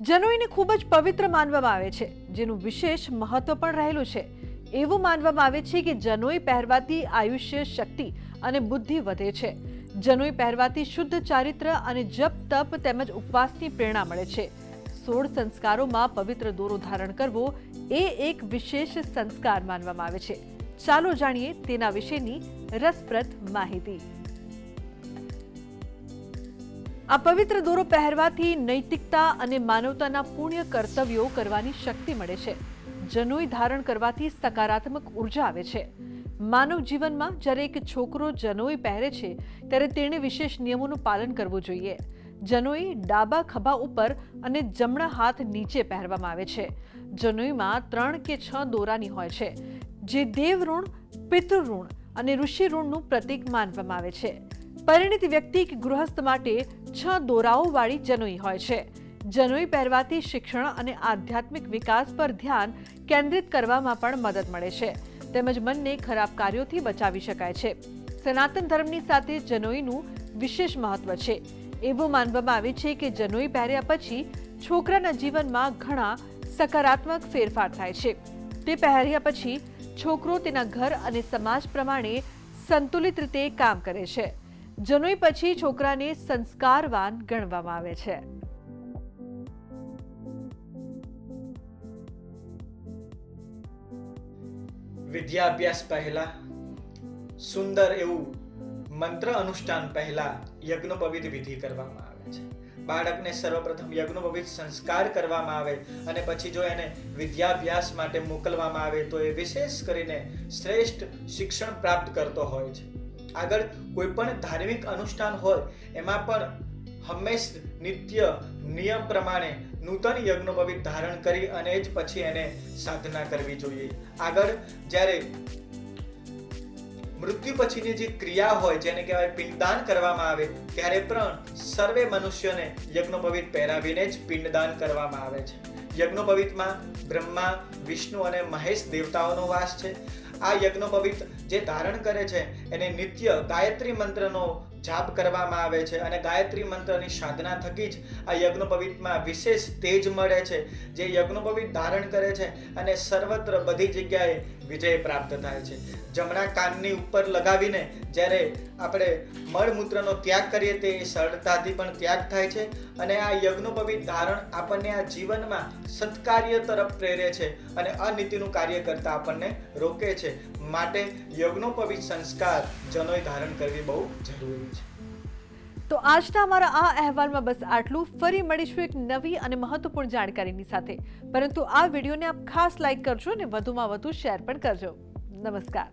જનોઈને ખૂબ જ પવિત્ર માનવામાં આવે છે, જેનું વિશેષ મહત્વ પણ રહેલું છે. એવું માનવામાં આવે છે કે જનોઈ પહેરવાથી આયુષ્ય, શક્તિ અને બુદ્ધિ વધે છે. જનોઈ પહેરવાથી શુદ્ધ ચારિત્ર અને જપ તપ તેમજ ઉપવાસની પ્રેરણા મળે છે. 16 સંસ્કારોમાં પવિત્ર દોરો ધારણ કરવો એ એક વિશેષ સંસ્કાર માનવામાં આવે છે. ચાલો જાણીએ તેના વિશેની રસપ્રદ માહિતી. આ પવિત્ર દોરો પહેરવાથી નૈતિકતા અને માનવતાના પુણ્ય કર્તવ્યો કરવાની શક્તિ મળે છે. જનોઈ ધારણ કરવાથી સકારાત્મક ઉર્જા આવે છે. માનવ જીવનમાં જ્યારે એક છોકરો જનોઈ પહેરે છે ત્યારે તેણે વિશેષ નિયમોનું પાલન કરવું જોઈએ. જનોઈ ડાબા ખભા ઉપર અને જમણા હાથ નીચે પહેરવામાં આવે છે. જનોઈમાં 3 કે 6 દોરાની હોય છે, જે દેવ ઋણ, પિતૃ ઋણ અને ઋષિ ઋણનું પ્રતીક માનવામાં આવે છે. પરિણીત વ્યક્તિ કે ગૃહસ્થ માટે 6 દોરાઓવાળી જનોઈ હોય છે. જનોઈ પહેરવાથી શિક્ષણ અને આધ્યાત્મિક વિકાસ પર ધ્યાન કેન્દ્રિત કરવામાં પણ મદદ મળે છે, તેમજ મનને ખરાબ કાર્યોથી બચાવી શકાય છે. સનાતન ધર્મની સાથે જનોઈનું વિશેષ મહત્વ છે. એવું માનવામાં આવે છે કે જનોઈ પહેર્યા પછી છોકરાના જીવનમાં ઘણા સકારાત્મક ફેરફાર થાય છે. તે પહેર્યા પછી છોકરો તેના ઘર અને સમાજ પ્રમાણે સંતુલિત રીતે કામ કરે છે. જનોઈ પછી છોકરાને સંસ્કારવાન ગણવામાં આવે છે. વિદ્યાભ્યાસ પહેલા સુંદર એવું મંત્ર અનુષ્ઠાન પહેલા યજ્ઞોપવિત વિધિ કરવામાં આવે છે. બાળકને સર્વપ્રથમ યજ્ઞોપવિત સંસ્કાર કરવામાં આવે અને પછી જો એને વિદ્યાભ્યાસ માટે મોકલવામાં આવે તો એ વિશેષ કરીને શ્રેષ્ઠ શિક્ષણ પ્રાપ્ત કરતો હોય છે. આગળ કોઈ પણ ધાર્મિક અનુષ્ઠાન હોય એમાં પણ હંમેશ નિત્ય નિયમ પ્રમાણે નૂતન યજ્ઞોપવિત ધારણ કરી અને જ પછી એને સાધના કરવી જોઈએ. આગળ જ્યારે મૃત્યુ પછીની જે ક્રિયા હોય જેને કહેવાય પિંડદાન કરવામાં આવે ત્યારે પણ સર્વે મનુષ્યોને યજ્ઞોપવિત પહેરાવીને જ પિંડદાન કરવામાં આવે છે. યજ્ઞોપવિતમાં બ્રહ્મા, વિષ્ણુ અને મહેશ દેવતાઓનો વાસ છે. આ યજ્ઞોપવિત જે ધારણ કરે છે એને નિત્ય ગાયત્રી મંત્રનો જાપ કરવામાં આવે છે અને ગાયત્રી મંત્રની સાધના થકી જ આ યજ્ઞોપવિતમાં વિશેષ તેજ મળે છે. જે યજ્ઞોપવિત ધારણ કરે છે અને સર્વત્ર બધી જગ્યાએ વિજય પ્રાપ્ત થાય છે. જમણા કાનની ઉપર લગાવીને જ્યારે આપણે મળમૂત્રનો ત્યાગ કરીએ તે સરળતાથી પણ ત્યાગ થાય છે અને આ યજ્ઞોપવિત ધારણ આપણને આ જીવનમાં સત્કાર્ય તરફ પ્રેરે છે અને અનીતિનું કાર્ય કરતા આપણને રોકે છે. માટે યજ્ઞોપવિત સંસ્કાર જનોઈ ધારણ કરવી બહુ જરૂરી છે. તો આજના અમારા આ અહેવાલમાં બસ આટલું. ફરી મળીશું એક નવી અને મહત્વપૂર્ણ જાણકારીની સાથે. પરંતુ આ વિડીયોને આપ ખાસ લાઈક કરજો અને વધુમાં વધુ શેર પણ કરજો. નમસ્કાર.